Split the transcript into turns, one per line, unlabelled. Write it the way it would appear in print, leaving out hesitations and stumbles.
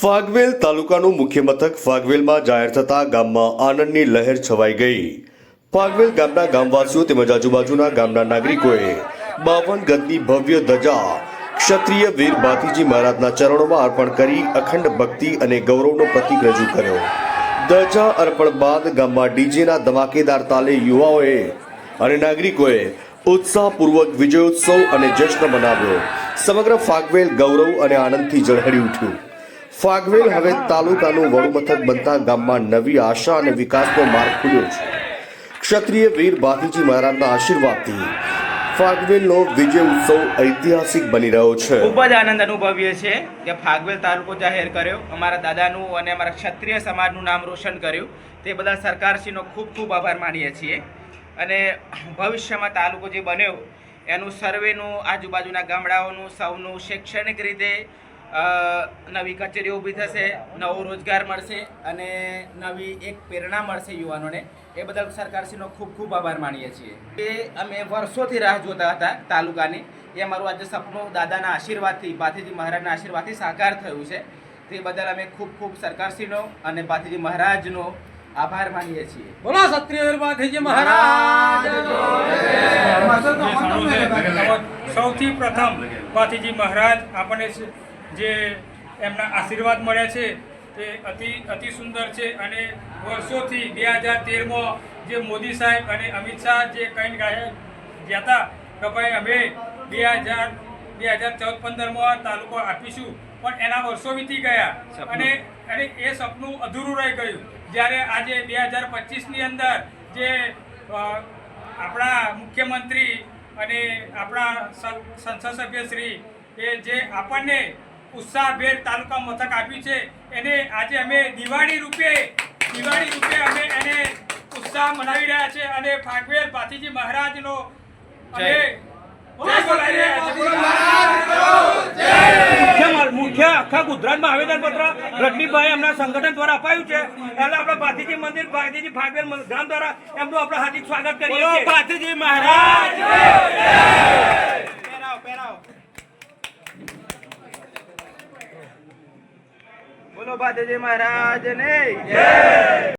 ફાગવેલ તાલુકાનું મુખ્ય મથક ફાગવેલમાં જાહેર થતા ગામમાં આનંદની લહેર છવાઈ ગઈ। ફાગવેલ ગામના ગામવાસીઓ તેમજ આજુબાજુના ગામના નાગરિકોએ 52 ગજની ભવ્ય ધજા ક્ષત્રિય વીર બાથીજી મહારાજના ચરણોમાં અર્પણ કરી અખંડ ભક્તિ અને ગૌરવનો પ્રતીક રજૂ કર્યો। ધજા અર્પણ બાદ ગામમાં ડીજેના ધમાકેદાર તાલે યુવાઓએ અને નાગરિકોએ ઉત્સાહપૂર્વક વિજયોત્સવ અને જશ્ન મનાવ્યો। સમગ્ર ફાગવેલ ગૌરવ અને આનંદથી ઝળહળી ઉઠ્યું। ફાગવેલ હવે તાલુકાનું વડું મથક બનતા ગામમાં નવી આશા અને વિકાસનો માર્ગ ખુલ્યો છે। ક્ષત્રિય વીર બાથીજી મહારાજના આશીર્વાદથી ફાગવેલનો વિજય ઉત્સવ ઐતિહાસિક બની રહ્યો છે।
ખૂબ જ આનંદ અનુભવીએ છીએ કે ફાગવેલ તાલુકો જાહેર કર્યો, અમારા દાદાનું અને અમારા ક્ષત્રિય સમાજનું નામ રોશન કર્યું, તે બદલ સરકારશ્રીનો ખૂબ ખૂબ આભાર માનીએ છીએ। અને ભવિષ્યમાં તાલુકો જે બન્યો એનું સર્વેનું, આજુબાજુના ગામડાઓનું સૌનું શૈક્ષણિક રીતે નવી કચેરીઓ ઊભી થશે, નવો રોજગાર મળશે અને નવી એક પ્રેરણા મળશે યુવાનોને। એ બદલ સરકારશ્રીનો ખૂબ ખૂબ આભાર માનીએ છીએ। એ અમે વર્ષોથી રાહ જોતા હતા તાલુકાની, એ અમારું આજે સપનું દાદાના આશીર્વાદથી, બાથીજી મહારાજના આશીર્વાદથી સાકાર થયું છે। તે બદલ અમે ખૂબ ખૂબ સરકારશ્રીનો અને બાથીજી મહારાજનો આભાર માનીએ છીએ।
બોલો ક્ષત્રિય બાથીજી મહારાજ।
સૌથી પ્રથમ બાથીજી મહારાજ આપણને જે એમના આશીર્વાદ મળ્યા છે તે અતિ સુંદર છે। અને વર્ષોથી 2013માં જે મોદી સાહેબ અને અમિત શાહ જે કહીને ગયા હતા કે ભાઈ અમે 2014-15માં તાલુકો આપીશું, પણ એના વર્ષો વીતી ગયા અને એ સપનું અધૂરું રહી ગયું। જ્યારે આજે 2025ની અંદર જે આપણા મુખ્યમંત્રી અને આપણા સંસદ સભ્યશ્રી એ જે આપણને ઉત્સાહભેર તાલુકા મથક આપ્યું છે, એને આજે અમે દિવાળી રૂપે અમે એને ઉત્સાહ મનાવી રહ્યા છે અને ફાગવેલ બાથીજી મહારાજનો અમે મુખ્ય આખા ગુજરાતમાં આવેદનપત્ર રજનીભાઈ એમના સંગઠન દ્વારા અપાયું છે। એટલે આપણે બાથીજી મંદિર, બાથીજી ફાગવેલ ગામ દ્વારા એમનું આપણે હાર્દિક સ્વાગત કરીએ છીએ। બાથીજી મહારાજ
બોલો બાથીજી મહારાજ ને જય।